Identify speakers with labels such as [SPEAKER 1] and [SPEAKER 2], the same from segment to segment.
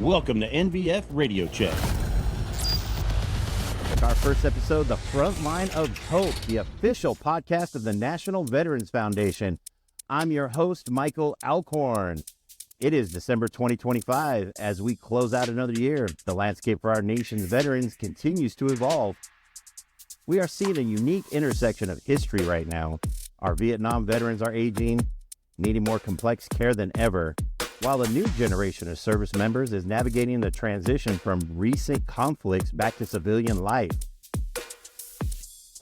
[SPEAKER 1] Welcome to NVF Radio Check.
[SPEAKER 2] Our first episode, the Frontline of Hope, the official podcast of the National Veterans Foundation. I'm your host, Michael Alcorn. It is December 2025. As we close out another year, the landscape for our nation's veterans continues to evolve. We are seeing a unique intersection of history right now. Our Vietnam veterans are aging, needing more complex care than ever, while the new generation of service members is navigating the transition from recent conflicts back to civilian life.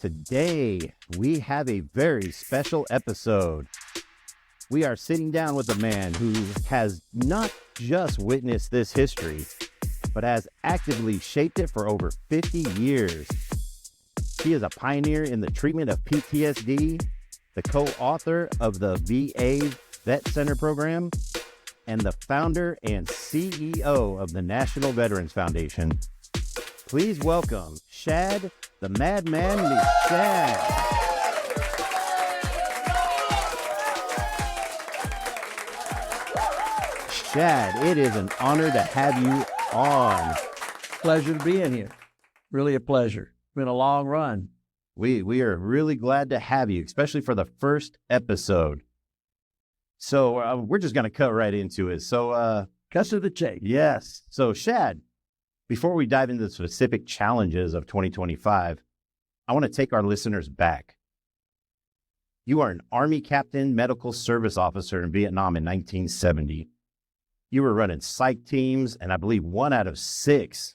[SPEAKER 2] Today, we have a very special episode. We are sitting down with a man who has not just witnessed this history, but has actively shaped it for over 50 years. He is a pioneer in the treatment of PTSD, the co-author of the VA Vet Center program, and the founder and CEO of the National Veterans Foundation. Please welcome Shad, the Madman Shad. Shad, it is an honor to have you on.
[SPEAKER 3] Pleasure to be in here. Really a pleasure. Been a long run.
[SPEAKER 2] We are really glad to have you, especially for the first episode. So we're just going to cut right into it. So
[SPEAKER 3] cut to the chase.
[SPEAKER 2] Yes. So Shad, before we dive into the specific challenges of 2025, I want to take our listeners back. You are an Army Captain Medical Service Officer in Vietnam in 1970. You were running psych teams, and I believe 1 out of 6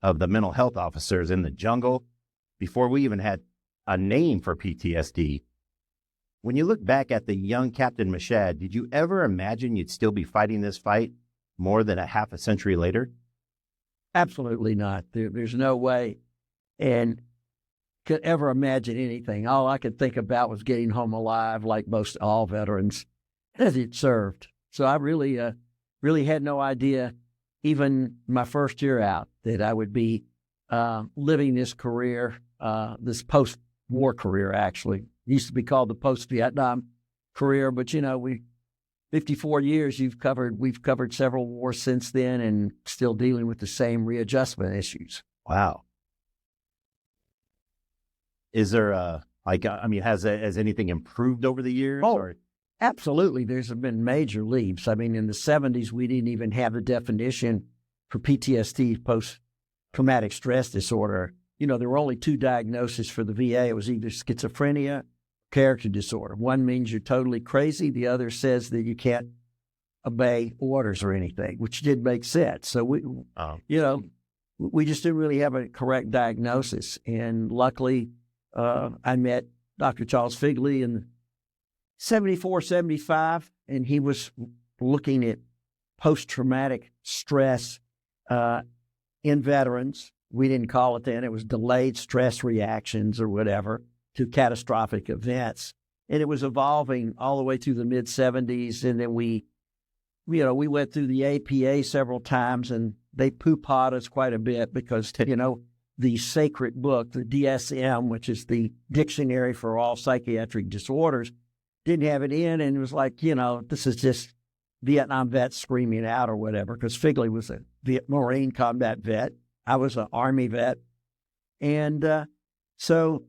[SPEAKER 2] of the mental health officers in the jungle before we even had a name for PTSD. When you look back at the young Captain Mashad, did you ever imagine you'd still be fighting this fight more than a half a century later?
[SPEAKER 3] Absolutely not. There's no way and could ever imagine anything. All I could think about was getting home alive, like most all veterans as it served. So I really had no idea, even my first year out, that I would be living this career, this post-war career, actually. It used to be called the post-Vietnam career, but 54 years we've covered several wars since then and still dealing with the same readjustment issues.
[SPEAKER 2] Wow. Is there has anything improved over the years?
[SPEAKER 3] Oh, absolutely. There's been major leaps. I mean, in the 70s, we didn't even have the definition for PTSD, post-traumatic stress disorder. There were only 2 diagnoses for the VA. It was either schizophrenia, character disorder. One means you're totally crazy. The other says that you can't obey orders or anything, which did make sense. So we just didn't really have a correct diagnosis. And luckily, I met Dr. Charles Figley in 74, 75, and he was looking at post-traumatic stress in veterans. We didn't call it then. It was delayed stress reactions or whatever to catastrophic events. And it was evolving all the way through the mid-70s. And then we went through the APA several times, and they poo-pawed us quite a bit because, the sacred book, the DSM, which is the Dictionary for All Psychiatric Disorders, didn't have it in. And it was like, this is just Vietnam vets screaming out or whatever, because Figley was a Marine combat vet. I was an Army vet. And so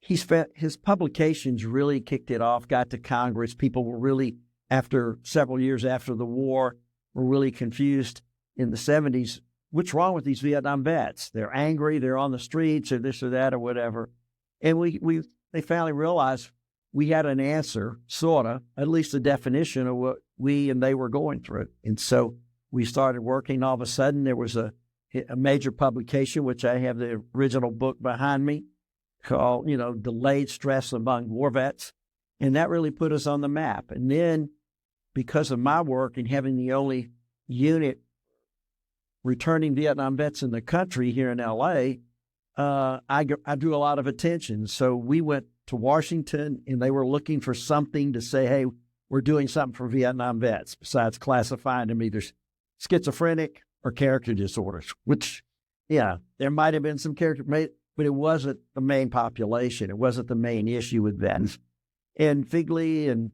[SPEAKER 3] his publications really kicked it off, got to Congress. People were really, after several years after the war, were really confused in the 70s. What's wrong with these Vietnam vets? They're angry, they're on the streets or this or that or whatever. And they finally realized we had an answer, sort of, at least a definition of what we and they were going through. And so we started working. All of a sudden, there was a major publication, which I have the original book behind me, called, Delayed Stress Among War Vets. And that really put us on the map. And then because of my work and having the only unit returning Vietnam vets in the country here in L.A., I drew a lot of attention. So we went to Washington, and they were looking for something to say, hey, we're doing something for Vietnam vets, besides classifying them either schizophrenic or character disorders, which, there might have been some character, but it wasn't the main population. It wasn't the main issue with vets. And Figley and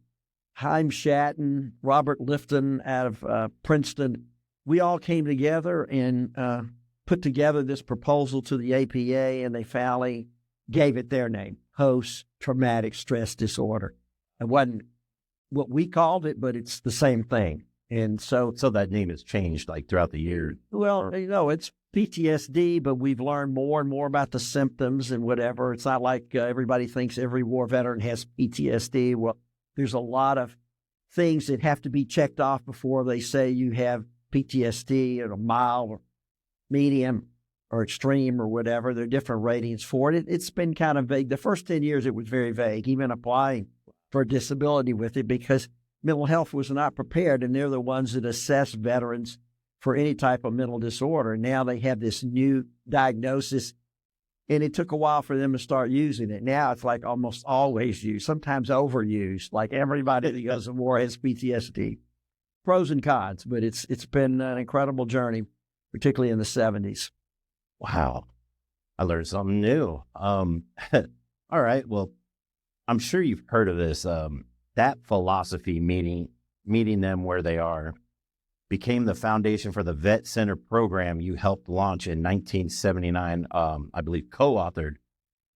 [SPEAKER 3] Haim Shatton, Robert Lifton out of Princeton, we all came together and put together this proposal to the APA, and they finally gave it their name, post-traumatic stress disorder. It wasn't what we called it, but it's the same thing. And so
[SPEAKER 2] that name has changed like throughout the year.
[SPEAKER 3] Well, it's PTSD, but we've learned more and more about the symptoms and whatever. It's not like everybody thinks every war veteran has PTSD. Well, there's a lot of things that have to be checked off before they say you have PTSD at a mild or medium or extreme or whatever. There are different ratings for it. It's been kind of vague. The first 10 years, it was very vague, even applying for a disability with it, because mental health was not prepared, and they're the ones that assess veterans for any type of mental disorder. Now they have this new diagnosis, and it took a while for them to start using it. Now it's like almost always used, sometimes overused, like everybody that goes to war has PTSD. Pros and cons, but it's been an incredible journey, particularly in the 70s.
[SPEAKER 2] Wow. I learned something new. All right. Well, I'm sure you've heard of this. That philosophy, meeting them where they are, became the foundation for the Vet Center program you helped launch in 1979, I believe co-authored,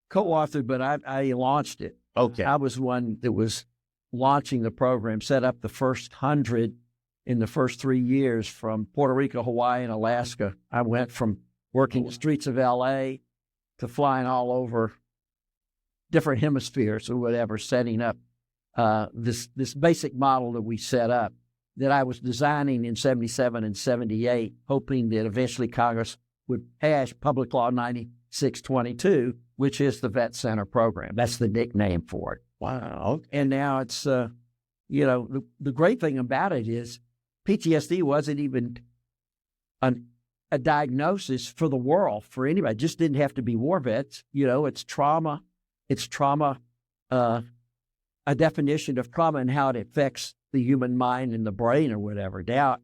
[SPEAKER 3] but I launched it.
[SPEAKER 2] Okay.
[SPEAKER 3] I was one that was launching the program, set up the first 100 in the first 3 years from Puerto Rico, Hawaii, and Alaska. I went from working the streets of L.A. to flying all over different hemispheres or whatever, setting up this basic model that we set up that I was designing in 77 and 78, hoping that eventually Congress would pass Public Law 9622, which is the Vet Center program. That's the nickname for it.
[SPEAKER 2] Wow.
[SPEAKER 3] And now it's, the great thing about it is PTSD wasn't even a diagnosis for the world, for anybody. It just didn't have to be war vets. It's trauma. It's trauma, a definition of trauma and how it affects the human mind and the brain or whatever. Now,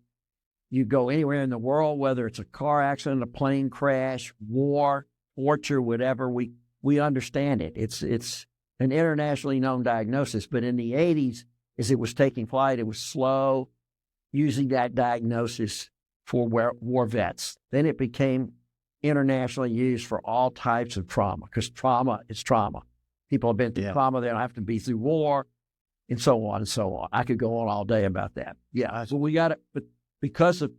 [SPEAKER 3] you go anywhere in the world, whether it's a car accident, a plane crash, war, torture, whatever, we understand it. It's an internationally known diagnosis. But in the 80s, as it was taking flight, it was slow using that diagnosis for war vets. Then it became internationally used for all types of trauma, because trauma is trauma. People have been through trauma. They don't have to be through war, and so on and so on. I could go on all day about that. Yeah, so we got it. But because of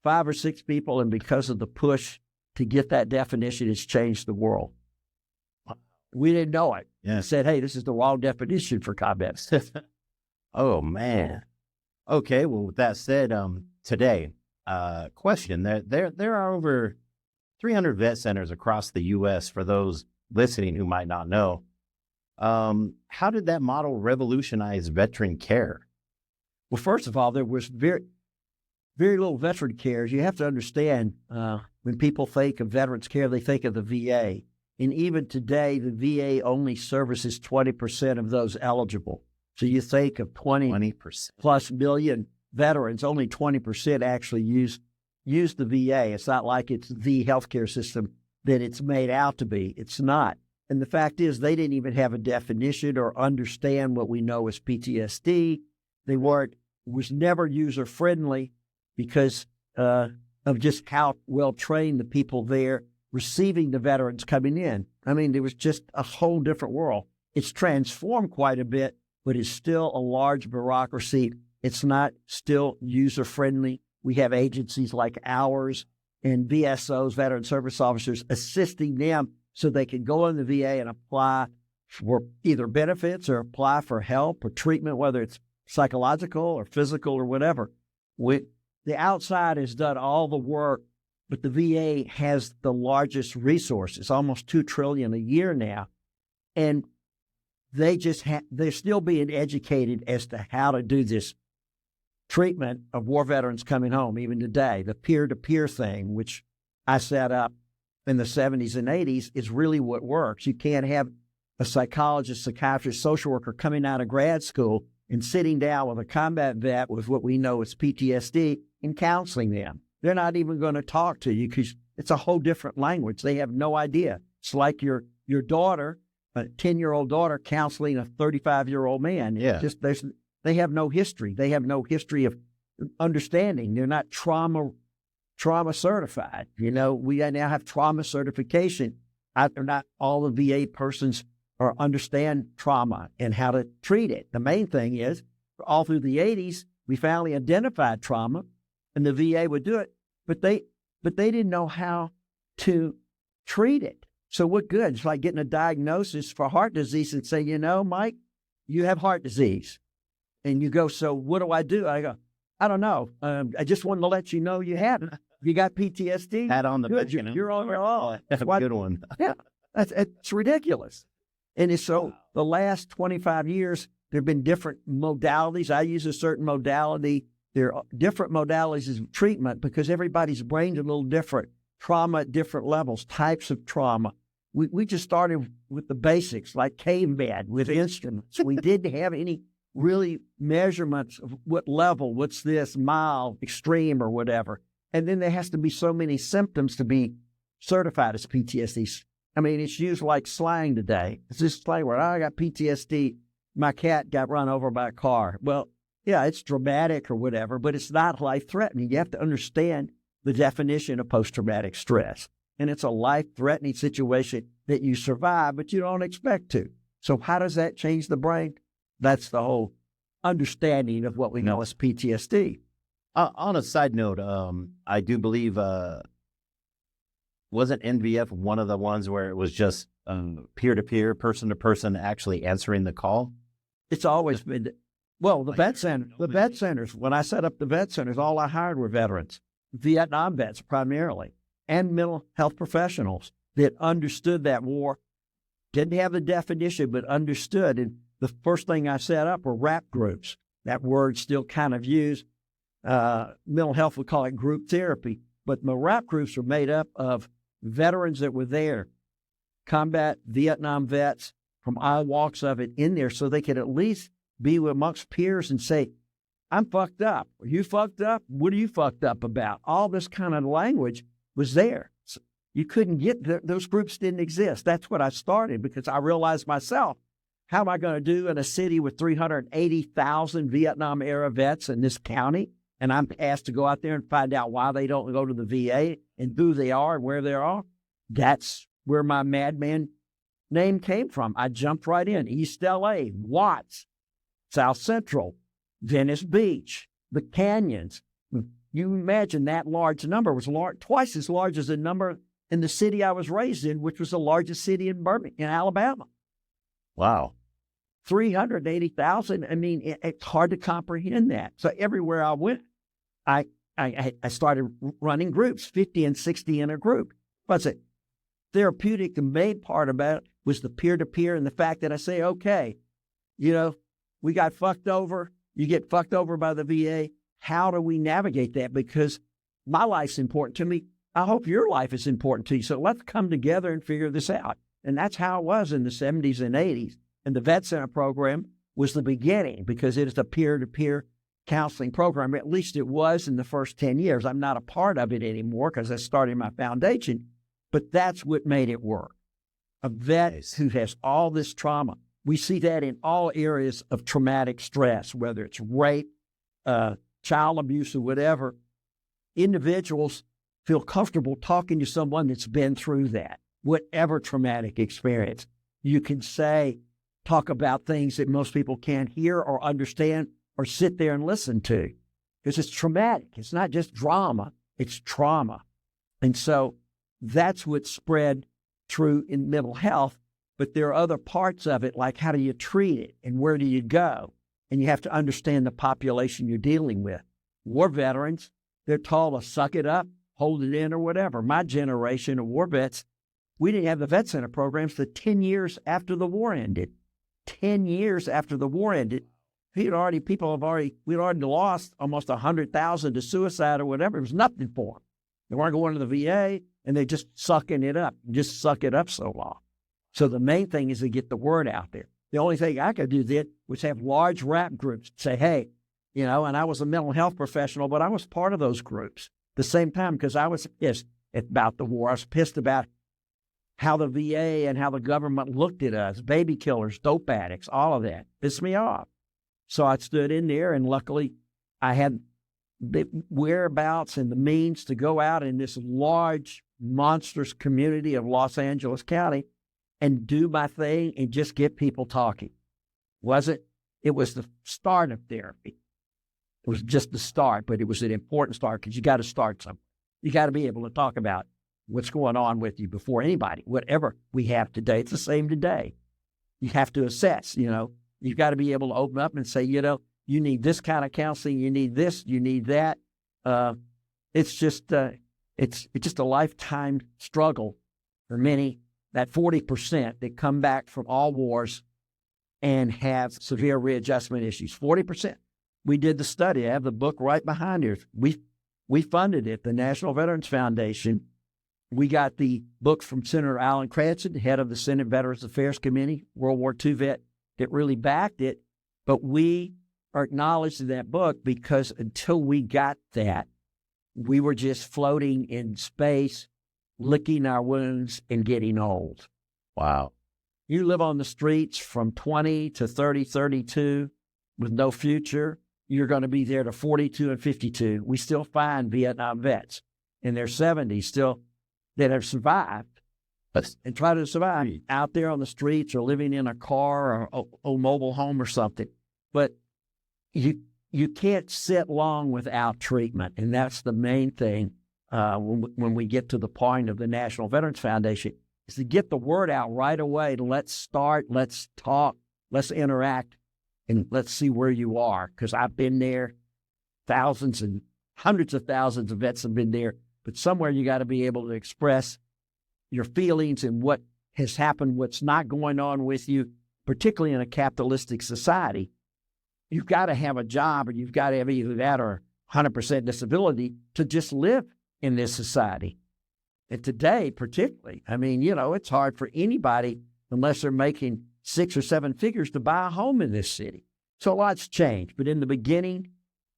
[SPEAKER 3] 5 or 6 people and because of the push to get that definition, it's changed the world. We didn't know it.
[SPEAKER 2] Yeah.
[SPEAKER 3] Said, hey, this is the wrong definition for combat.
[SPEAKER 2] Oh, man. Okay, well, with that said, today, question, there are over 300 vet centers across the U.S. for those listening who might not know. How did that model revolutionize veteran care?
[SPEAKER 3] Well, first of all, there was very, very little veteran care. You have to understand, when people think of veterans care, they think of the VA. And even today, the VA only services 20% of those eligible. So you think of 20% plus million veterans, only 20% actually use the VA. It's not like it's the healthcare system that it's made out to be. It's not. And the fact is, they didn't even have a definition or understand what we know as PTSD. Was never user-friendly because of just how well-trained the people there receiving the veterans coming in. I mean, it was just a whole different world. It's transformed quite a bit, but it's still a large bureaucracy. It's not still user-friendly. We have agencies like ours and VSOs, veteran service officers, assisting them so they can go in the VA and apply for either benefits or apply for help or treatment, whether it's psychological or physical or whatever. The outside has done all the work, but the VA has the largest resources, almost $2 trillion a year now. And they're still being educated as to how to do this treatment of war veterans coming home, even today. The peer-to-peer thing, which I set up in the 70s and 80s, is really what works. You can't have a psychologist, psychiatrist, social worker coming out of grad school and sitting down with a combat vet with what we know as PTSD and counseling them. They're not even going to talk to you because it's a whole different language. They have no idea. It's like your daughter, a 10-year-old daughter, counseling a 35-year-old man.
[SPEAKER 2] Yeah.
[SPEAKER 3] They have no history. They have no history of understanding. They're not trauma certified. We now have trauma certification. Not all the VA persons understand trauma and how to treat it. The main thing is, all through the 80s, we finally identified trauma, and the VA would do it, but they didn't know how to treat it. So what good? It's like getting a diagnosis for heart disease and say, Mike, you have heart disease. And you go, so what do? I go, I don't know. I just wanted to let you know you have it. You got PTSD?
[SPEAKER 2] Hat on the
[SPEAKER 3] good.
[SPEAKER 2] back,
[SPEAKER 3] You're on your own.
[SPEAKER 2] That's a good one.
[SPEAKER 3] Yeah, it's ridiculous. And so the last 25 years, there have been different modalities. I use a certain modality. There are different modalities of treatment because everybody's brain's a little different. Trauma at different levels, types of trauma. We just started with the basics, like caveman with instruments. We didn't have any really measurements of what level, what's this, mild, extreme, or whatever. And then there has to be so many symptoms to be certified as PTSD. I mean, it's used like slang today. It's this slang where, I got PTSD. My cat got run over by a car. Well, yeah, it's dramatic or whatever, but it's not life-threatening. You have to understand the definition of post-traumatic stress. And it's a life-threatening situation that you survive, but you don't expect to. So how does that change the brain? That's the whole understanding of what we know as PTSD.
[SPEAKER 2] On a side note, I do believe, wasn't NVF one of the ones where it was just peer-to-peer, person-to-person actually answering the call?
[SPEAKER 3] It's always been, the vet centers, when I set up the vet centers, all I hired were veterans, Vietnam vets primarily, and mental health professionals that understood that war, didn't have the definition, but understood. And the first thing I set up were RAP groups. That word's still kind of used. Mental health would call it group therapy. But the RAP groups were made up of veterans that were there, combat Vietnam vets from all walks of it in there, so they could at least be amongst peers and say, I'm fucked up. Are you fucked up? What are you fucked up about? All this kind of language was there. So you couldn't get those groups didn't exist. That's what I started because I realized myself, how am I going to do in a city with 380,000 Vietnam-era vets in this county? And I'm asked to go out there and find out why they don't go to the VA and who they are and where they are. That's where my madman name came from. I jumped right in. East L.A., Watts, South Central, Venice Beach, the canyons. You imagine that large number was twice as large as the number in the city I was raised in, which was the largest city in Birmingham, in Alabama.
[SPEAKER 2] Wow.
[SPEAKER 3] 380,000. I mean, it's hard to comprehend that. So everywhere I went, I started running groups, 50 and 60 in a group. What's it? Therapeutic, the main part about it was the peer-to-peer and the fact that I say, okay, we got fucked over. You get fucked over by the VA. How do we navigate that? Because my life's important to me. I hope your life is important to you. So let's come together and figure this out. And that's how it was in the 70s and 80s. And the Vet Center program was the beginning because it is a peer-to-peer counseling program. At least it was in the first 10 years. I'm not a part of it anymore because I started my foundation. But that's what made it work. A vet who has all this trauma. We see that in all areas of traumatic stress, whether it's rape, child abuse, or whatever. Individuals feel comfortable talking to someone that's been through that, whatever traumatic experience. You can talk about things that most people can't hear or understand or sit there and listen to because it's traumatic. It's not just drama, it's trauma. And so that's what spread through in mental health. But there are other parts of it, like how do you treat it and where do you go? And you have to understand the population you're dealing with. War veterans, they're told to suck it up, hold it in or whatever. My generation of war vets, we didn't have the Vet Center programs for 10 years after the war ended. 10 years after the war ended, we'd already lost almost 100,000 to suicide or whatever. It was nothing for them. They weren't going to the VA, and they're just sucking it up, just suck it up so long. So the main thing is to get the word out there. The only thing I could do then was have large rap groups say, hey, and I was a mental health professional, but I was part of those groups at the same time because I was pissed about the war. I was pissed about how the VA and how the government looked at us, baby killers, dope addicts, all of that pissed me off. So I stood in there, and luckily I had the whereabouts and the means to go out in this large, monstrous community of Los Angeles County and do my thing and just get people talking. It was the start of therapy. It was just the start, but it was an important start because you got to start somewhere. You got to be able to talk about what's going on with you before anybody, whatever we have today. It's the same today. You have to assess, You've got to be able to open up and say, you need this kind of counseling, you need this, you need that. It's just a lifetime struggle for many, that 40% that come back from all wars and have severe readjustment issues. 40%. We did the study. I have the book right behind here. We funded it, the National Veterans Foundation. We got the books from Senator Alan Cranston, head of the Senate Veterans Affairs Committee, World War II vet, that really backed it. But we are acknowledged in that book because until we got that, we were just floating in space, licking our wounds and getting old.
[SPEAKER 2] Wow.
[SPEAKER 3] You live on the streets from 20 to 30, 32 with no future. You're going to be there to 42 and 52. We still find Vietnam vets in their 70s still that have survived and try to survive out there on the streets or living in a car or a mobile home or something. But you can't sit long without treatment, and that's the main thing when we get to the point of the National Veterans Foundation, is to get the word out right away. Let's start, let's talk, let's interact, and let's see where you are. Because I've been there, thousands and hundreds of thousands of vets have been there, but somewhere you got to be able to express your feelings and what has happened, what's not going on with you, particularly in a capitalistic society. You've got to have a job, or you've got to have either that or 100% disability to just live in this society. And today, particularly, it's hard for anybody, unless they're making 6 or 7 figures, to buy a home in this city. So a lot's changed. But in the beginning,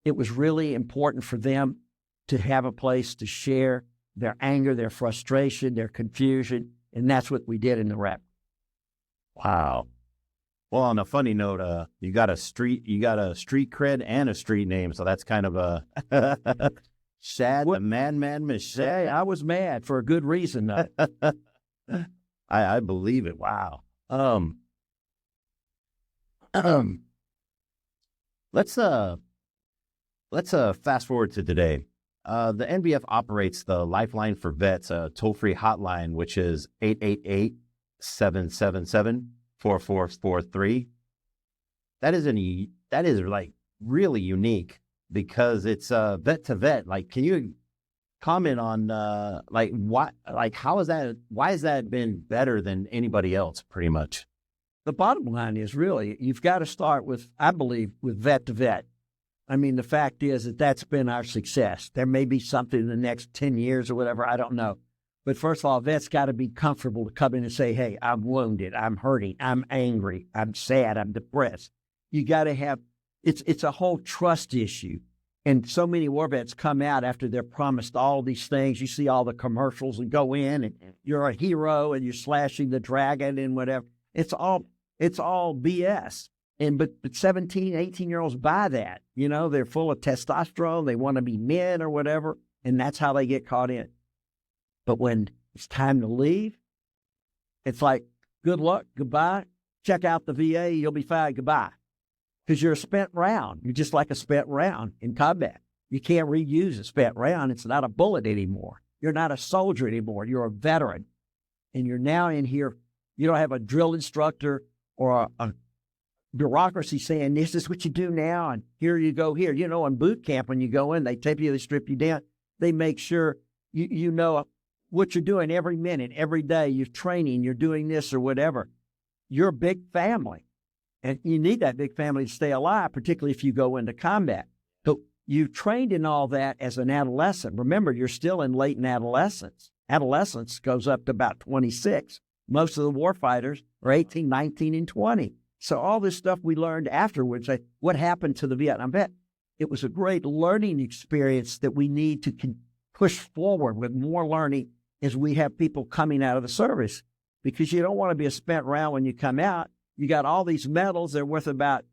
[SPEAKER 3] it was really important for them to have a place to share their anger, their frustration, their confusion. And that's what we did in the rep.
[SPEAKER 2] Wow. Well, on a funny note, you got a street cred and a street name, so that's kind of a Shad, the man, Michelle.
[SPEAKER 3] Hey, I was mad for a good reason, though.
[SPEAKER 2] I believe it. Wow. Let's fast forward to today. The NVF operates the Lifeline for Vets, a toll-free hotline, which is 888-777-4443. That is like really unique because it's vet to vet. Like, can you comment on how is that? Why has that been better than anybody else? Pretty much.
[SPEAKER 3] The bottom line is really you've got to start with, I believe, with vet to vet. I mean, the fact is that that's been our success. There may be something in the next 10 years or whatever, I don't know. But first of all, vets got to be comfortable to come in and say, hey, I'm wounded, I'm hurting, I'm angry, I'm sad, I'm depressed. You got to have, it's a whole trust issue. And so many war vets come out after they're promised all these things. You see all the commercials and go in and you're a hero and you're slashing the dragon and whatever. It's all BS. But 17, 18-year-olds buy that. They're full of testosterone. They want to be men or whatever. And that's how they get caught in. But when it's time to leave, it's like, good luck, goodbye. Check out the VA, you'll be fine, goodbye. Because you're a spent round. You're just like a spent round in combat. You can't reuse a spent round. It's not a bullet anymore. You're not a soldier anymore. You're a veteran. And you're now in here. You don't have a drill instructor or a bureaucracy saying, this is what you do now, and here you go here. In boot camp, when you go in, they tape you, they strip you down. They make sure you know what you're doing every minute, every day. You're training, you're doing this or whatever. You're a big family. And you need that big family to stay alive, particularly if you go into combat. So you trained in all that as an adolescent. Remember, you're still in late adolescence. Adolescence goes up to about 26. Most of the warfighters are 18, 19, and 20. So all this stuff we learned afterwards, like what happened to the Vietnam vet, it was a great learning experience that we need to push forward with more learning as we have people coming out of the service. Because you don't want to be a spent round when you come out. You got all these medals, they're worth about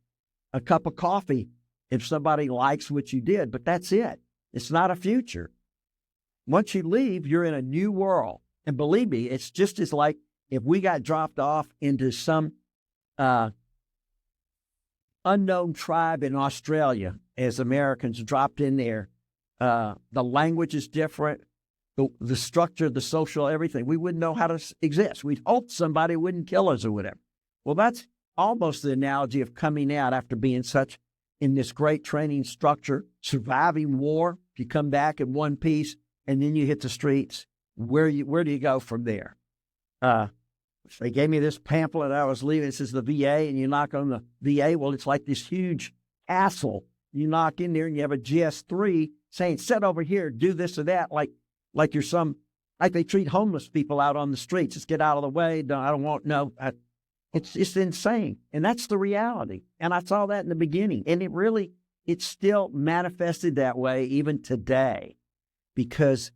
[SPEAKER 3] a cup of coffee if somebody likes what you did, but that's it. It's not a future. Once you leave, you're in a new world. And believe me, it's just as like if we got dropped off into some unknown tribe in Australia as Americans dropped in there. The language is different. The structure, the social, everything. We wouldn't know how to exist. We'd hope somebody wouldn't kill us or whatever. Well, that's almost the analogy of coming out after being in this great training structure, surviving war. If you come back in one piece and then you hit the streets, where do you go from there? They gave me this pamphlet I was leaving. It says the VA, and you knock on the VA. Well, it's like this huge castle. You knock in there and you have a GS3 saying, sit over here, do this or that, like you're like they treat homeless people out on the streets. Just get out of the way. It's insane. And that's the reality. And I saw that in the beginning. And it's still manifested that way even today, because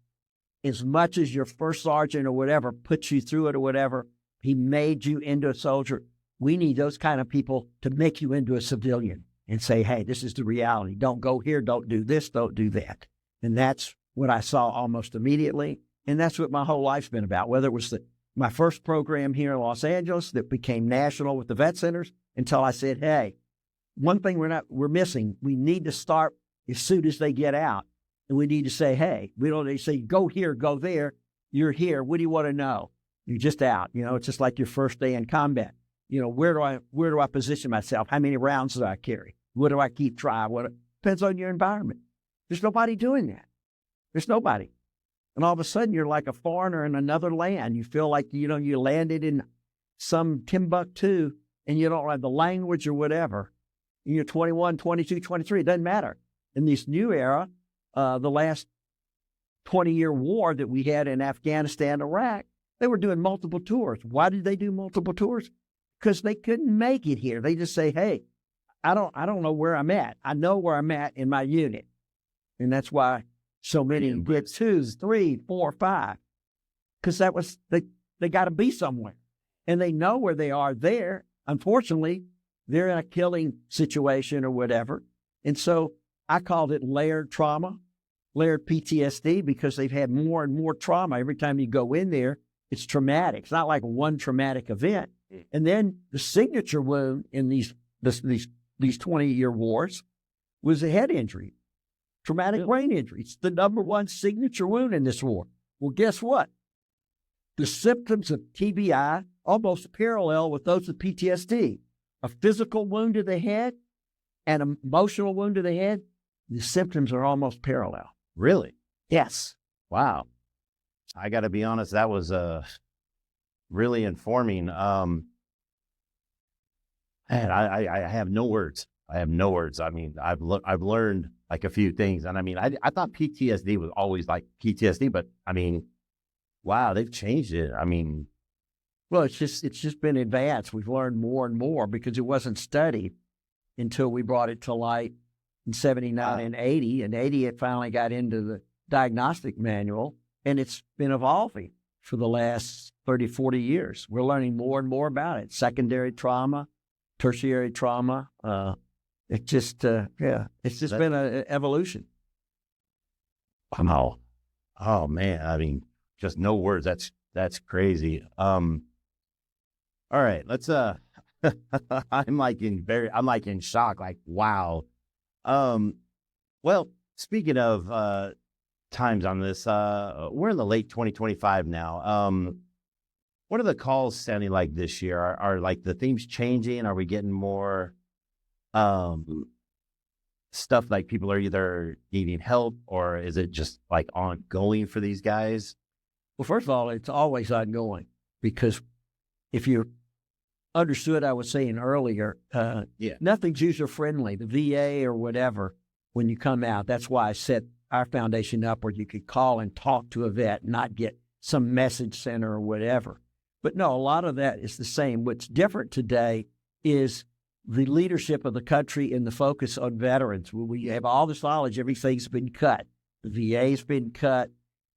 [SPEAKER 3] as much as your first sergeant or whatever puts you through it or whatever, he made you into a soldier. We need those kind of people to make you into a civilian and say, hey, this is the reality. Don't go here. Don't do this. Don't do that. And that's what I saw almost immediately. And that's what my whole life's been about, whether it was my first program here in Los Angeles that became national with the vet centers, until I said, hey, one thing we're missing. We need to start as soon as they get out. And we need to say, hey, we don't need to say, go here, go there. You're here. What do you want to know? You're just out. It's just like your first day in combat. Where do I position myself? How many rounds do I carry? What do I keep trying? Depends on your environment. There's nobody doing that. There's nobody. And all of a sudden, you're like a foreigner in another land. You feel like, you landed in some Timbuktu and you don't have the language or whatever. And you're 21, 22, 23. It doesn't matter. In this new era, the last 20-year war that we had in Afghanistan, Iraq, they were doing multiple tours. Why did they do multiple tours? Because they couldn't make it here. They just say, hey, I don't know where I'm at. I know where I'm at in my unit. And that's why so many get 2s, 3, 4, 5. Because they got to be somewhere. And they know where they are there. Unfortunately, they're in a killing situation or whatever. And so I called it layered trauma, layered PTSD, because they've had more and more trauma. Every time you go in there, it's traumatic. It's not like one traumatic event. And then the signature wound in these 20-year wars was a head injury, traumatic brain injury. It's the number one signature wound in this war. Well, guess what? The symptoms of TBI almost parallel with those of PTSD. A physical wound to the head and an emotional wound to the head, the symptoms are almost parallel.
[SPEAKER 2] Really?
[SPEAKER 3] Yes.
[SPEAKER 2] Wow. I got to be honest, that was really informing. And I have no words. I mean, I've learned like a few things. And I mean, I thought PTSD was always like PTSD, but I mean, wow, they've changed it. I mean,
[SPEAKER 3] well, it's just been advanced. We've learned more and more because it wasn't studied until we brought it to light in 79 and 80. And 80, it finally got into the diagnostic manual, and it's been evolving for the last 30, 40 years. We're learning more and more about it. Secondary trauma, tertiary trauma. It's just been an evolution.
[SPEAKER 2] Wow. Oh man. I mean, just no words. That's crazy. All right, let's I'm like in shock, like wow. Well, speaking of times on this, we're in the late 2025 now. What are the calls sounding like this year? Are like the themes changing? Are we getting more stuff like people are either needing help, or is it just like ongoing for these guys?
[SPEAKER 3] Well, first of all, it's always ongoing, because if you understood I was saying earlier, nothing's user-friendly. The VA or whatever, when you come out, that's why I set our foundation up where you could call and talk to a vet, not get some message center or whatever. But no, a lot of that is the same. What's different today is the leadership of the country and the focus on veterans. When we have all this knowledge, everything's been cut. The VA's been cut,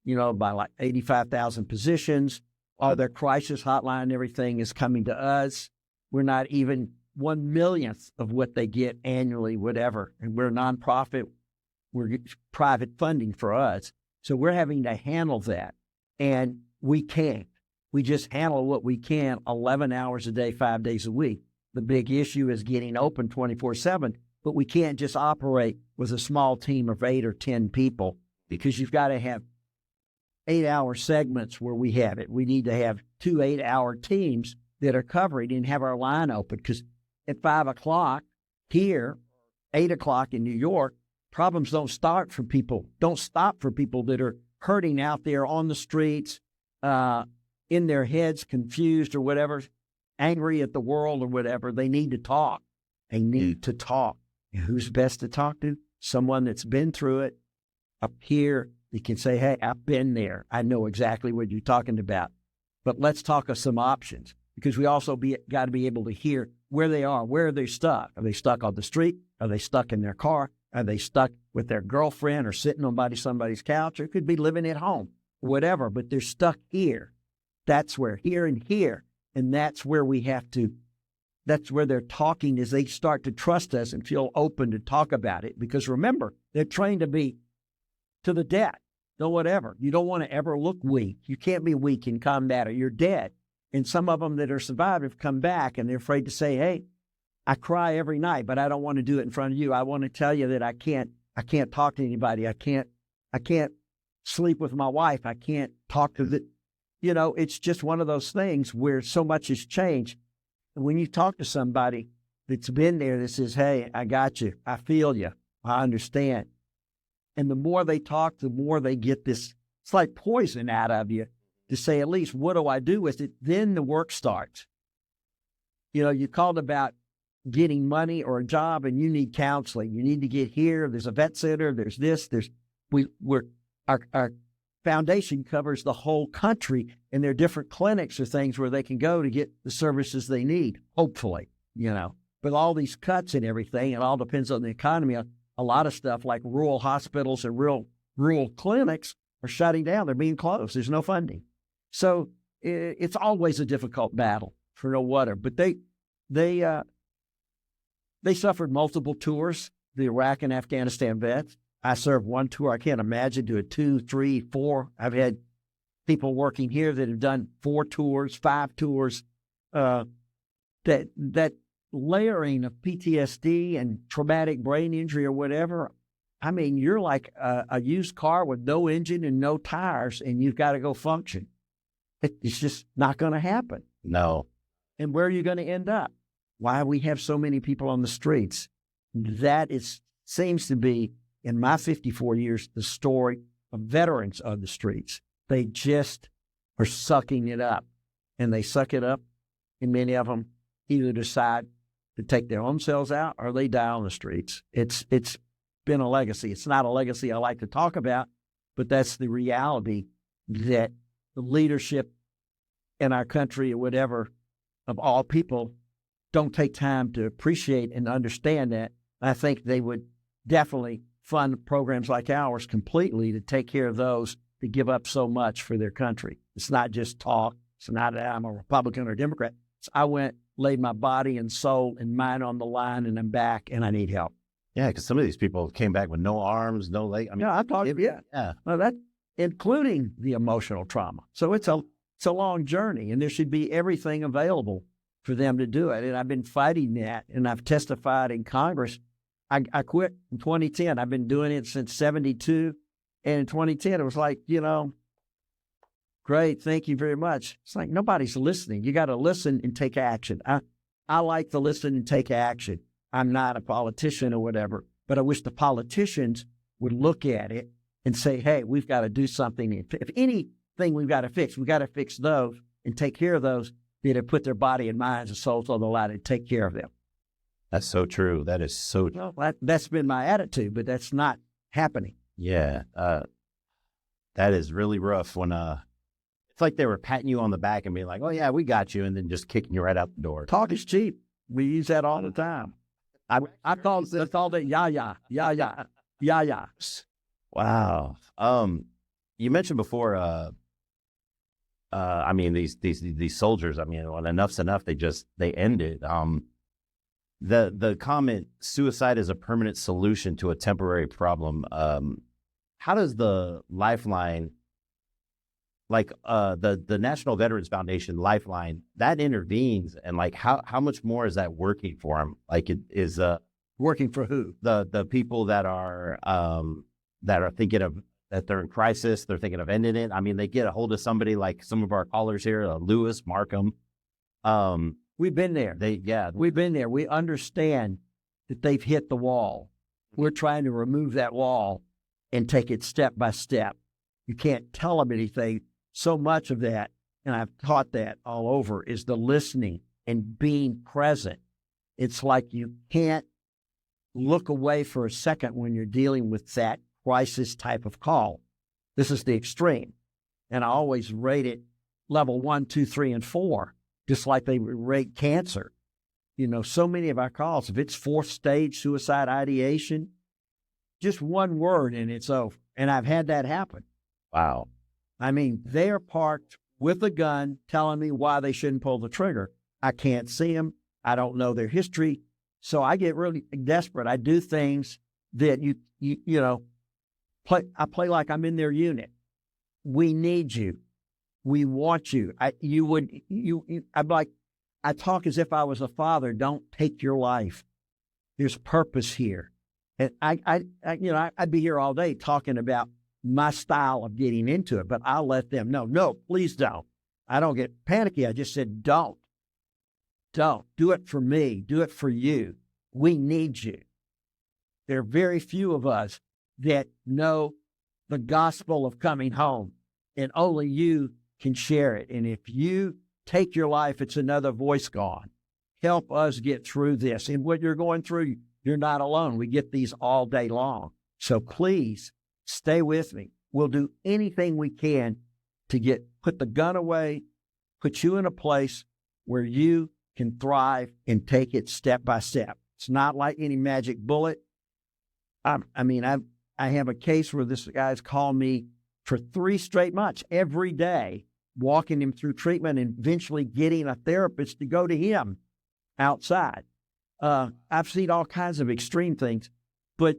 [SPEAKER 3] by like 85,000 positions. All their crisis hotline and everything is coming to us. We're not even 1/millionth of what they get annually, whatever. And we're a nonprofit. We're private funding for us. So we're having to handle that. And we can't. We just handle what we can 11 hours a day, 5 days a week. The big issue is getting open 24/7, but we can't just operate with a small team of 8 or 10 people because you've got to have 8-hour segments where we have it. We need to have 2 8-hour teams that are covering and have our line open because at 5 o'clock here, 8 o'clock in New York, problems don't stop for people that are hurting out there on the streets, in their heads, confused or whatever, angry at the world or whatever. They need to talk. They need to talk. And who's best to talk to? Someone that's been through it up here. You can say, hey, I've been there. I know exactly what you're talking about. But let's talk of some options because we also got to be able to hear where they are. Where are they stuck? Are they stuck on the street? Are they stuck in their car? Are they stuck with their girlfriend or sitting on somebody's couch? Or it could be living at home, whatever, but they're stuck here. That's where, here and here. And that's where that's where they're talking as they start to trust us and feel open to talk about it. Because remember, they're trained to be to the death, no whatever. You don't want to ever look weak. You can't be weak in combat or you're dead. And some of them that are survived have come back and they're afraid to say, hey, I cry every night, but I don't want to do it in front of you. I want to tell you that I can't talk to anybody. I can't sleep with my wife. I can't talk to it's just one of those things where so much has changed. And when you talk to somebody that's been there that says, hey, I got you. I feel you. I understand. And the more they talk, the more they get this, it's like poison out of you to say, at least, what do I do with it? Then the work starts. You called about getting money or a job and you need counseling. You need to get here. There's a vet center. There's this. Our foundation covers the whole country and there are different clinics or things where they can go to get the services they need, hopefully, But all these cuts and everything, it all depends on the economy. A lot of stuff like rural hospitals and rural clinics are shutting down. They're being closed. There's no funding. So it's always a difficult battle for no water. But they suffered multiple tours, the Iraq and Afghanistan vets. I served one tour. I can't imagine doing 2, 3, 4. I've had people working here that have done 4 tours, 5 tours. That layering of PTSD and traumatic brain injury or whatever, I mean, you're like a used car with no engine and no tires, and you've got to go function. It's just not going to happen.
[SPEAKER 2] No.
[SPEAKER 3] And where are you going to end up? Why we have so many people on the streets? That seems to be, in my 54 years, the story of veterans on the streets. They just are sucking it up. And they suck it up, and many of them either decide to take their own selves out or they die on the streets. It's been a legacy. It's not a legacy I like to talk about, but that's the reality that the leadership in our country or whatever of all people don't take time to appreciate and understand that. I think they would definitely fund programs like ours completely to take care of those that give up so much for their country. It's not just talk. It's not that I'm a Republican or Democrat. I went, laid my body and soul and mind on the line, and I'm back, and I need help.
[SPEAKER 2] Yeah, because some of these people came back with no arms, no legs. I mean,
[SPEAKER 3] yeah, I'm talking. Yeah. Well, that including the emotional trauma. So it's a long journey, and there should be everything available for them to do it. And I've been fighting that, and I've testified in Congress. I quit in 2010. I've been doing it since 72. And in 2010, it was like, great, thank you very much. It's like nobody's listening. You got to listen and take action. I like to listen and take action. I'm not a politician or whatever, but I wish the politicians would look at it and say, hey, we've got to do something. If anything we've got to fix those and take care of those that have put their body and minds and souls on the line and take care of them.
[SPEAKER 2] That's so true. That is so true.
[SPEAKER 3] Well, that's been my attitude, but that's not happening.
[SPEAKER 2] Yeah. That is really rough when it's like they were patting you on the back and being like, oh, yeah, we got you, and then just kicking you right out the door.
[SPEAKER 3] Talk is cheap. We use that all the time. I called it yah.
[SPEAKER 2] Wow. You mentioned before, I mean, these soldiers, I mean, when enough's enough, they end it. The comment, suicide is a permanent solution to a temporary problem. How does the Lifeline, like the National Veterans Foundation Lifeline, that intervenes, and like how much more is that working for them? Like it is
[SPEAKER 3] Working for who?
[SPEAKER 2] The people that are thinking of that they're in crisis, they're thinking of ending it. I mean, they get a hold of somebody like some of our callers here, Lewis, Markham.
[SPEAKER 3] We've been there. We've been there. We understand that they've hit the wall. We're trying to remove that wall and take it step by step. You can't tell them anything. So much of that, and I've taught that all over, is the listening and being present. It's like you can't look away for a second when you're dealing with that crisis type of call. This is the extreme. And I always rate it level 1, 2, 3, and 4, just like they rate cancer. You know, so many of our calls, if it's 4th stage suicide ideation, just one word and it's over. And I've had that happen.
[SPEAKER 2] Wow.
[SPEAKER 3] I mean, they are parked with a gun telling me why they shouldn't pull the trigger. I can't see them. I don't know their history. So I get really desperate. I do things that you know, I play like I'm in their unit. We need you. We want you. I'm like, I talk as if I was a father. Don't take your life. There's purpose here. And I'd be here all day talking about my style of getting into it, but I'll let them know, no, please don't. I don't get panicky. I just said, don't do it for me. Do it for you. We need you. There are very few of us that know the gospel of coming home, and only you can share it. And if you take your life, it's another voice gone. Help us get through this. And what you're going through, you're not alone. We get these all day long. So please stay with me. We'll do anything we can to put the gun away, put you in a place where you can thrive and take it step by step. It's not like any magic bullet. I have a case where this guy's called me for 3 straight months, every day, walking him through treatment and eventually getting a therapist to go to him outside. I've seen all kinds of extreme things, but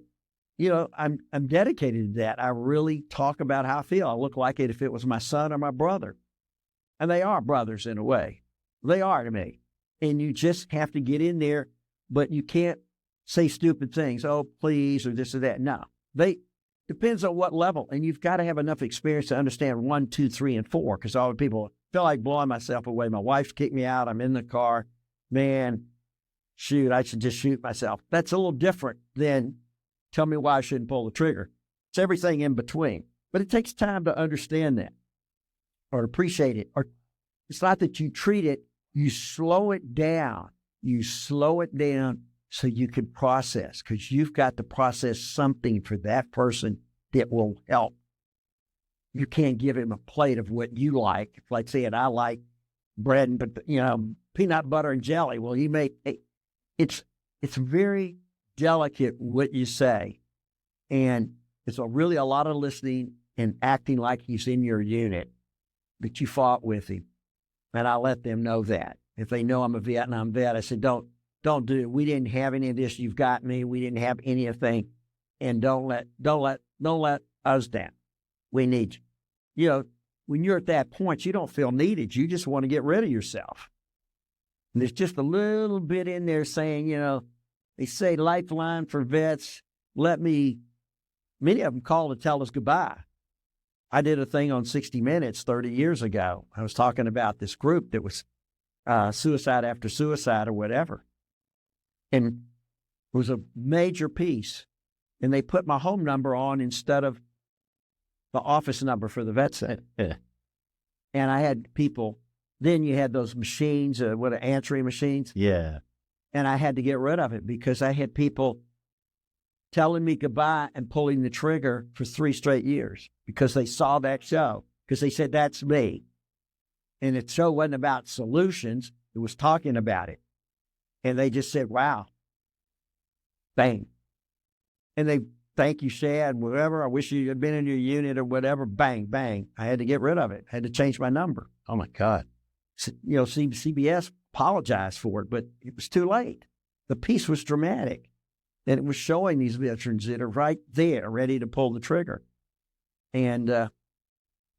[SPEAKER 3] I'm dedicated to that. I really talk about how I feel. I look like it if it was my son or my brother. And they are brothers in a way. They are to me. And you just have to get in there, but you can't say stupid things. Oh, please, or this or that. No. Depends on what level. And you've got to have enough experience to understand 1, 2, 3, and 4, because all the people feel like blowing myself away. My wife's kicked me out. I'm in the car. Man, shoot, I should just shoot myself. That's a little different than tell me why I shouldn't pull the trigger. It's everything in between. But it takes time to understand that or appreciate it. Or it's not that you treat it, you slow it down. You slow it down so you can process, because you've got to process something for that person that will help. You can't give him a plate of what you like. Like saying, I like bread and peanut butter and jelly. Well, it's very delicate what you say. And it's really a lot of listening and acting like he's in your unit, that you fought with him. And I let them know that. If they know I'm a Vietnam vet, I said, don't do it. We didn't have any of this. You've got me. We didn't have anything. And don't let us down. We need you. When you're at that point, you don't feel needed. You just want to get rid of yourself. And there's just a little bit in there saying, they say Lifeline for vets. Many of them call to tell us goodbye. I did a thing on 60 Minutes 30 years ago. I was talking about this group that was suicide after suicide or whatever. And it was a major piece. And they put my home number on instead of the office number for the vet center. And I had people, then you had those machines, answering machines.
[SPEAKER 2] Yeah.
[SPEAKER 3] And I had to get rid of it because I had people telling me goodbye and pulling the trigger for 3 straight years because they saw that show, because they said, that's me. And the show wasn't about solutions. It was talking about it. And they just said, wow, bang. And they, thank you, Shad, whatever. I wish you had been in your unit or whatever. Bang, bang. I had to get rid of it. I had to change my number.
[SPEAKER 2] Oh, my God.
[SPEAKER 3] CBS apologized for it, but it was too late. the piece was dramatic. And it was showing these veterans that are right there, ready to pull the trigger. And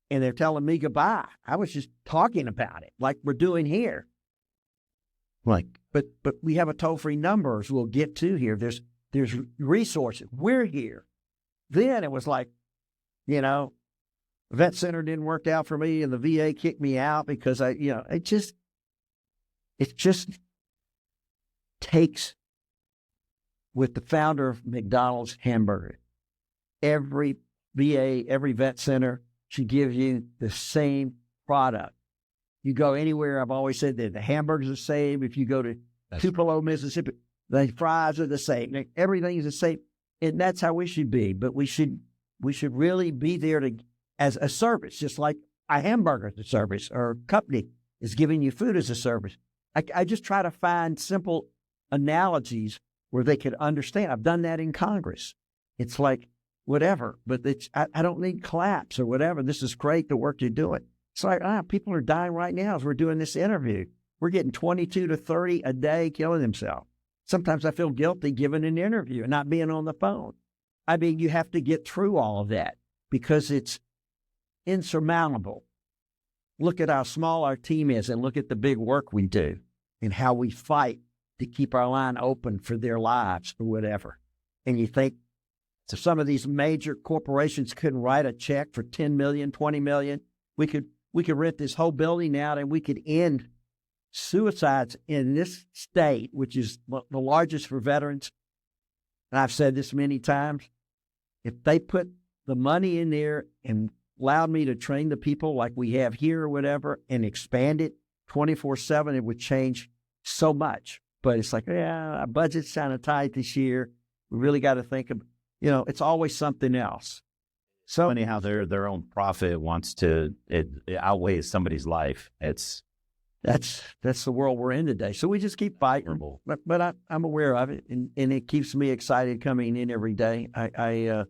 [SPEAKER 3] they're telling me goodbye. I was just talking about it like we're doing here. Like, but we have a toll-free number as we'll get to here. There's resources. We're here. Then it was like, the vet center didn't work out for me and the VA kicked me out because it just takes, with the founder of McDonald's hamburger, every VA, every vet center should give you the same product. You go anywhere, I've always said that the hamburgers are the same. If you go to Tupelo, Mississippi, the fries are the same. Everything is the same. And that's how we should be. But we should really be there as a service, just like a hamburger is a service or a company is giving you food as a service. I just try to find simple analogies where they could understand. I've done that in Congress. It's like, whatever, but I don't need claps or whatever. This is great, the work you're doing. It's like, people are dying right now as we're doing this interview. We're getting 22 to 30 a day killing themselves. Sometimes I feel guilty giving an interview and not being on the phone. I mean, you have to get through all of that because it's insurmountable. Look at how small our team is and look at the big work we do and how we fight to keep our line open for their lives or whatever. And you think, so some of these major corporations couldn't write a check for $10 million, $20 million. We could rent this whole building out and we could end suicides in this state, which is the largest for veterans. And I've said this many times. If they put the money in there and allowed me to train the people like we have here or whatever and expand it 24/7, it would change so much. But it's like, our budget's kind of tight this year. We really got to think of, it's always something else.
[SPEAKER 2] So funny how their own profit it outweighs somebody's life.
[SPEAKER 3] That's the world we're in today. So we just keep fighting. But I'm aware of it, and it keeps me excited coming in every day. I've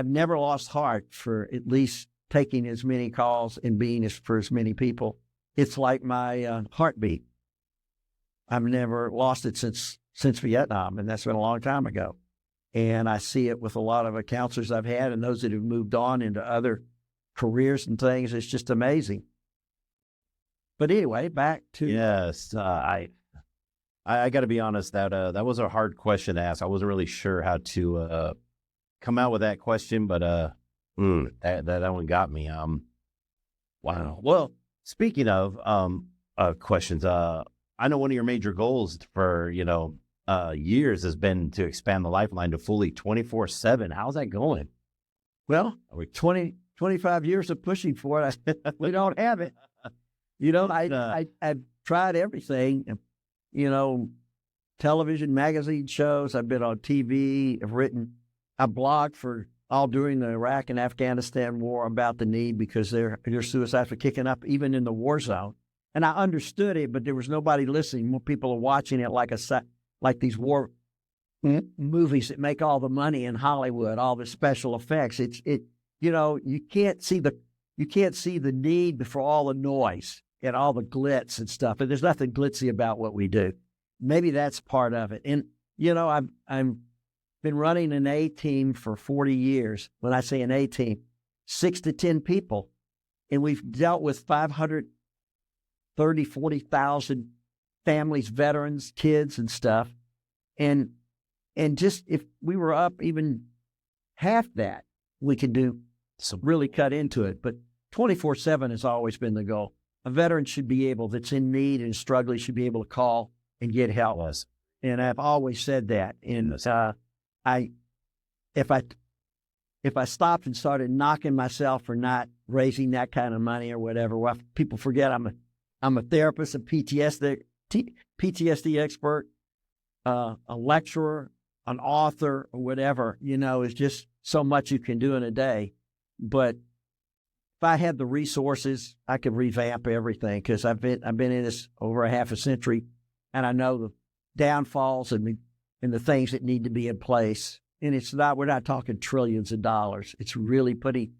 [SPEAKER 3] never lost heart for at least taking as many calls and being for as many people. It's like my heartbeat. I've never lost it since Vietnam, and that's been a long time ago. And I see it with a lot of counselors I've had and those that have moved on into other careers and things. It's just amazing. But anyway, back to...
[SPEAKER 2] Yes, I got to be honest, that was a hard question to ask. I wasn't really sure how to come out with that question, but that one got me. Wow. Well, speaking of questions, I know one of your major goals for, years has been to expand the Lifeline to fully 24/7. How's that going?
[SPEAKER 3] Well, 25 years of pushing for it. We don't have it. I've tried everything, television, magazine shows. I've been on TV. I blogged for all during the Iraq and Afghanistan war about the need because their suicides were kicking up even in the war zone. And I understood it, but there was nobody listening. More people are watching it like these war movies that make all the money in Hollywood, all the special effects. You can't see the need for all the noise and all the glitz and stuff. And there's nothing glitzy about what we do. Maybe that's part of it. And I've been running an A team for 40 years. When I say an A team, 6 to 10 people, and we've dealt with 40,000 families, veterans, kids, and stuff. And just if we were up even half that, we could really cut into it. But 24/7 has always been the goal. A veteran should be able, that's in need and struggling, should be able to call and get help.
[SPEAKER 2] Yes.
[SPEAKER 3] And I've always said that. And if I stopped and started knocking myself for not raising that kind of money or whatever, well, people forget I'm a therapist, a PTSD expert, a lecturer, an author, or whatever. It's just so much you can do in a day. But if I had the resources, I could revamp everything because I've been in this over a half a century, and I know the downfalls and the things that need to be in place. And we're not talking trillions of dollars. It's really putting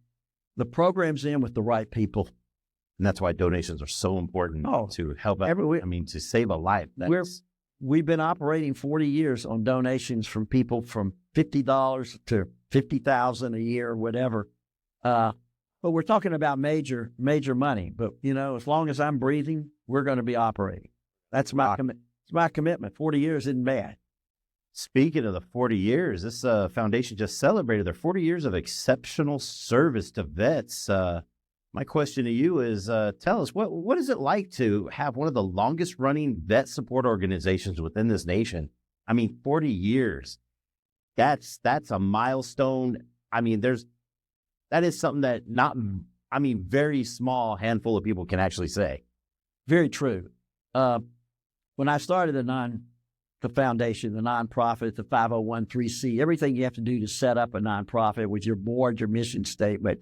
[SPEAKER 3] the programs in with the right people.
[SPEAKER 2] And that's why donations are so important to help out. To save a life.
[SPEAKER 3] we've been operating 40 years on donations from people from $50 to $50,000 a year or whatever. But we're talking about major money. But, as long as I'm breathing, we're going to be operating. That's my commitment. 40 years isn't bad.
[SPEAKER 2] Speaking of the 40 years, this foundation just celebrated their 40 years of exceptional service to vets. My question to you is, tell us, what is it like to have one of the longest running vet support organizations within this nation? 40 years. That's a milestone. That is something that very small handful of people can actually say.
[SPEAKER 3] Very true. When I started the foundation, the nonprofit, the 501(c), everything you have to do to set up a nonprofit with your board, your mission statement,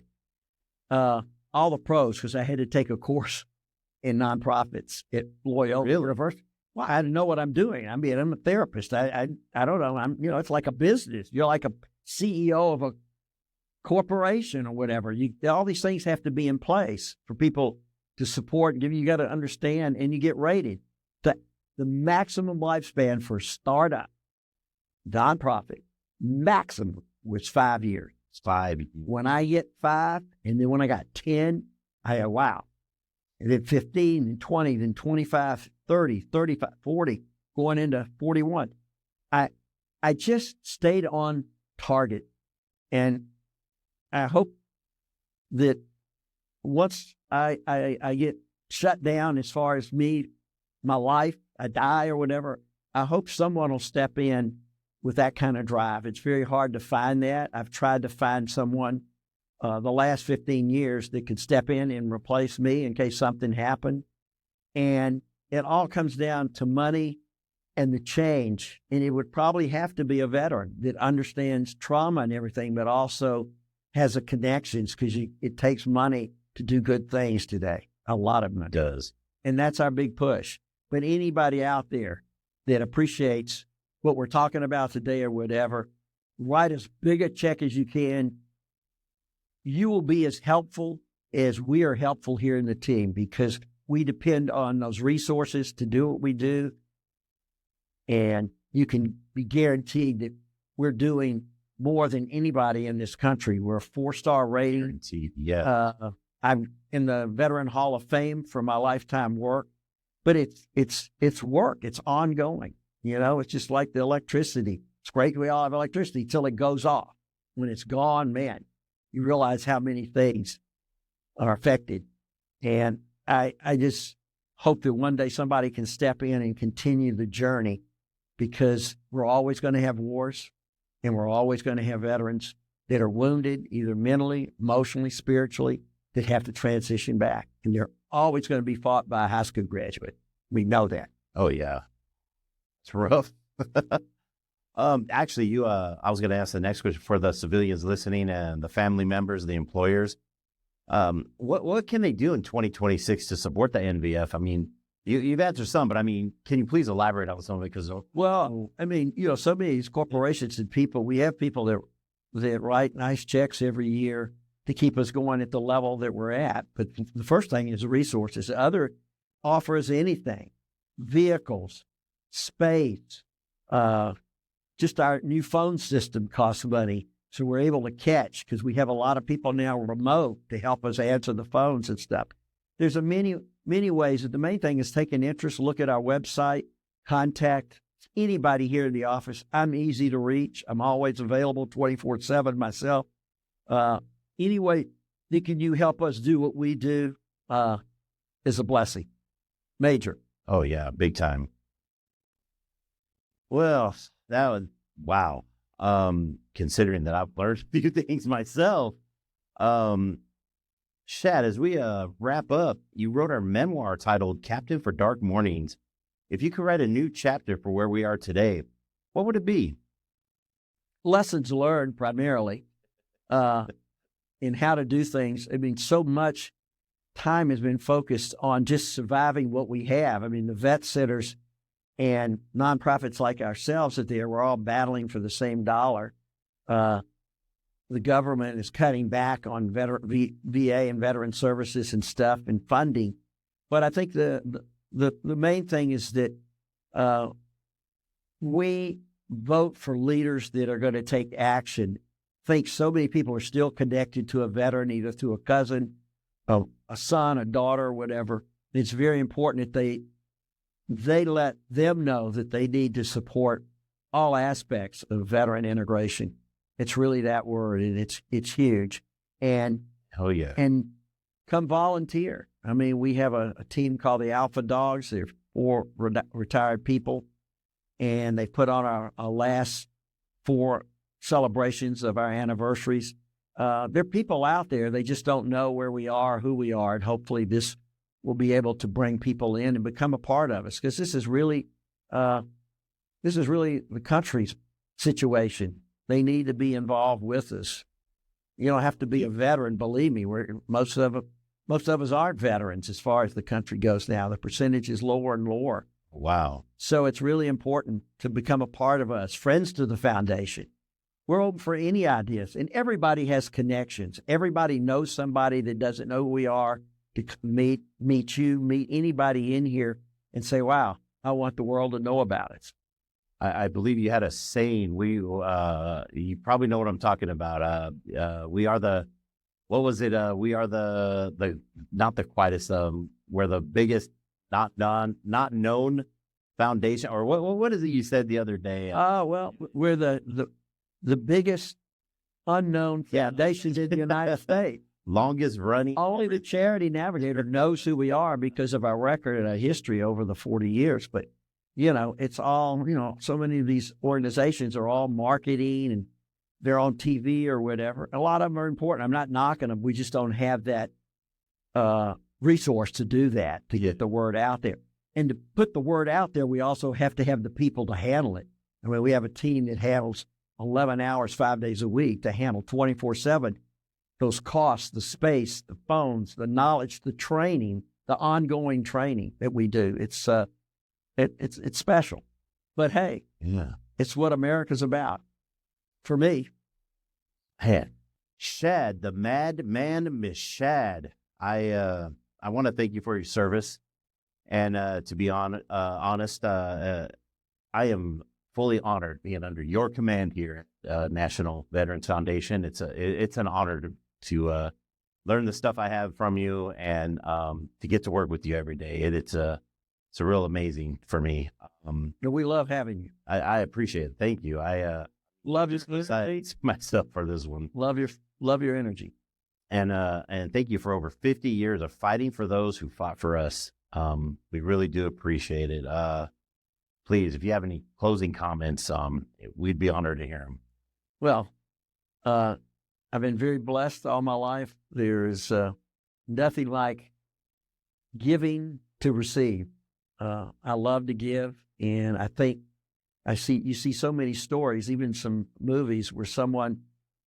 [SPEAKER 3] all the pros, because I had to take a course in nonprofits at Loyola University. Well, I didn't know what I'm doing. I'm a therapist. I don't know. It's like a business. You're like a CEO of a corporation or whatever. All these things have to be in place for people to support and give you. You got to understand, and you get rated. The maximum lifespan for startup nonprofit maximum was 5 years.
[SPEAKER 2] It's 5 years.
[SPEAKER 3] When I hit 5, and then when I got 10, I go, wow. And then 15, then 20, then 25, 30, 35, 40, going into 41. I just stayed on target. And I hope that once I get shut down as far as my life, I die or whatever, I hope someone will step in with that kind of drive. It's very hard to find that. I've tried to find someone the last 15 years that could step in and replace me in case something happened. And it all comes down to money and the change. And it would probably have to be a veteran that understands trauma and everything, but also has a connections, because it takes money to do good things today. A lot of money.
[SPEAKER 2] It does.
[SPEAKER 3] And that's our big push. But anybody out there that appreciates what we're talking about today or whatever, write as big a check as you can. You will be as helpful as we are helpful here in the team, because we depend on those resources to do what we do. And you can be guaranteed that we're doing more than anybody in this country. We're a 4-star rating.
[SPEAKER 2] Guaranteed, yeah.
[SPEAKER 3] I'm in the Veteran Hall of Fame for my lifetime work. But it's work. It's ongoing. It's just like the electricity. It's great we all have electricity till it goes off. When it's gone, man, you realize how many things are affected. And I just hope that one day somebody can step in and continue the journey, because we're always going to have wars, and we're always going to have veterans that are wounded, either mentally, emotionally, spiritually, that have to transition back. And they're always going to be fought by a high school graduate. We know that.
[SPEAKER 2] Oh, yeah. It's rough. Actually, I was going to ask the next question for the civilians listening and the family members, the employers. What can they do in 2026 to support the NVF? You've answered some, but can you please elaborate on some of it? Because
[SPEAKER 3] some of these corporations and people, we have people that write nice checks every year to keep us going at the level that we're at. But the first thing is resources. The other offers anything, vehicles, space, just our new phone system costs money. So we're able to catch, because we have a lot of people now remote to help us answer the phones and stuff. There's many ways. The main thing is take an interest, look at our website, contact anybody here in the office. I'm easy to reach. I'm always available 24/7 myself. Any way that can you help us do what we do is a blessing. Major.
[SPEAKER 2] Oh, yeah, big time. Well, that was, wow. Considering that I've learned a few things myself. Shad, as we wrap up, you wrote our memoir titled Captain for Dark Mornings. If you could write a new chapter for where we are today, what would it be?
[SPEAKER 3] Lessons learned primarily. In how to do things. So much time has been focused on just surviving what we have. The vet centers and nonprofits like ourselves we're all battling for the same dollar. The government is cutting back on VA and veteran services and stuff and funding. But I think the main thing is that we vote for leaders that are going to take action. I think so many people are still connected to a veteran, either through a cousin, a son, a daughter, whatever. It's very important that they let them know that they need to support all aspects of veteran integration. It's really that word, and it's huge. And
[SPEAKER 2] Oh, yeah.
[SPEAKER 3] and come volunteer. I mean, we have a team called the Alpha Dogs. They're 4 retired people, and they put on our last 4 celebrations of our anniversaries. There are people out there, they just don't know where we are, who we are, and hopefully this will be able to bring people in and become a part of us, because this is really the country's situation. They need to be involved with us. You don't have to be a veteran, believe me. Most of us aren't veterans as far as the country goes now. The percentage is lower and lower.
[SPEAKER 2] Wow.
[SPEAKER 3] So it's really important to become a part of us, friends to the foundation. We're open for any ideas, and everybody has connections. Everybody knows somebody that doesn't know who we are, to meet you, meet anybody in here and say, wow, I want the world to know about it.
[SPEAKER 2] I believe you had a saying. You probably know what I'm talking about. We are the, what was it? We are the not the quietest. We're the biggest not known foundation, or what is it you said the other day?
[SPEAKER 3] Well, we're the biggest unknown foundations in the United States.
[SPEAKER 2] Longest running.
[SPEAKER 3] Only the Charity Navigator knows who we are because of our record and our history over the 40 years. But, it's all, so many of these organizations are all marketing and they're on TV or whatever. A lot of them are important. I'm not knocking them. We just don't have that resource to do that, to get the word out there. And to put the word out there, we also have to have the people to handle it. I mean, we have a team that handles 11 hours, 5 days a week to handle 24/7. Those costs, the space, the phones, the knowledge, the training, the ongoing training that we do. It's special. But hey, it's what America's about. For me.
[SPEAKER 2] Shad, the madman, Miss Shad. I want to thank you for your service. And to be honest, I am fully honored being under your command here at National Veterans Foundation. It's an honor to learn the stuff I have from you, and to get to work with you every day. It's a real amazing for me.
[SPEAKER 3] We love having you.
[SPEAKER 2] I appreciate it. Thank you. I
[SPEAKER 3] love your
[SPEAKER 2] myself for this one.
[SPEAKER 3] Love your energy.
[SPEAKER 2] And thank you for over 50 years of fighting for those who fought for us. We really do appreciate it. Please, if you have any closing comments, we'd be honored to hear them.
[SPEAKER 3] Well, I've been very blessed all my life. There's nothing like giving to receive. I love to give, and I think you see so many stories, even some movies where someone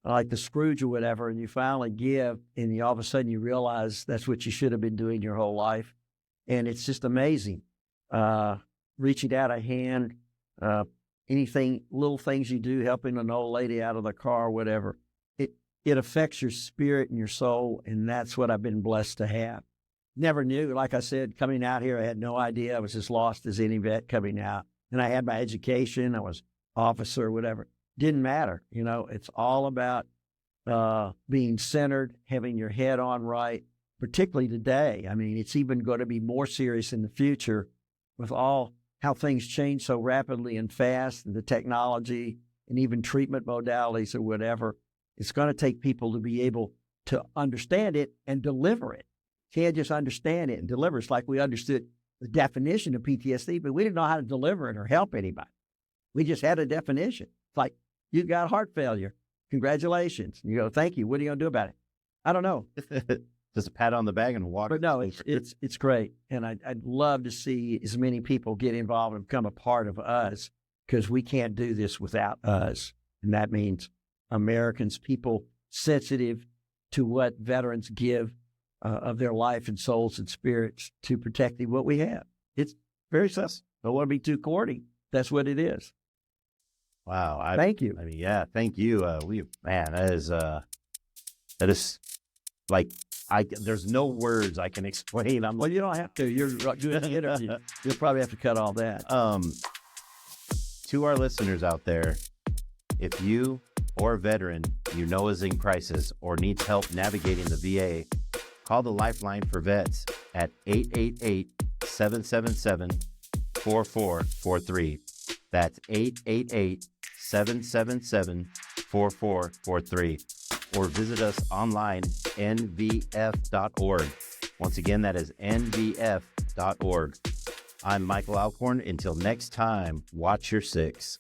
[SPEAKER 3] like the Scrooge or whatever, and you finally give, and all of a sudden you realize that's what you should have been doing your whole life. And it's just amazing. Reaching out a hand, anything, little things you do, helping an old lady out of the car, whatever. It affects your spirit and your soul, and that's what I've been blessed to have. Never knew, like I said, coming out here, I had no idea. I was as lost as any vet coming out. And I had my education. I was officer, whatever. Didn't matter. It's all about being centered, having your head on right, particularly today. I mean, it's even going to be more serious in the future with all how things change so rapidly and fast, and the technology and even treatment modalities or whatever. It's going to take people to be able to understand it and deliver it. Can't just understand it and deliver. It's like we understood the definition of PTSD, but we didn't know how to deliver it or help anybody. We just had a definition. It's like, you got heart failure. Congratulations. You go, thank you. What are you going to do about it? I don't know.
[SPEAKER 2] Just a pat on the back and walk.
[SPEAKER 3] But no, it's great. And I'd love to see as many people get involved and become a part of us, because we can't do this without us. And that means Americans, people sensitive to what veterans give of their life and souls and spirits to protecting what we have. It's very simple. Don't want to be too corny. That's what it is.
[SPEAKER 2] Wow.
[SPEAKER 3] Thank you.
[SPEAKER 2] I mean, yeah, thank you. That is like, there's no words I can explain.
[SPEAKER 3] Well, you don't have to. You're doing the interview. You'll probably have to cut all that.
[SPEAKER 2] To our listeners out there, if you or a veteran you know is in crisis or needs help navigating the VA, call the Lifeline for Vets at 888-777-4443. That's 888-777-4443. Or visit us online, nvf.org. Once again, that is nvf.org. I'm Michael Alcorn. Until next time, watch your six.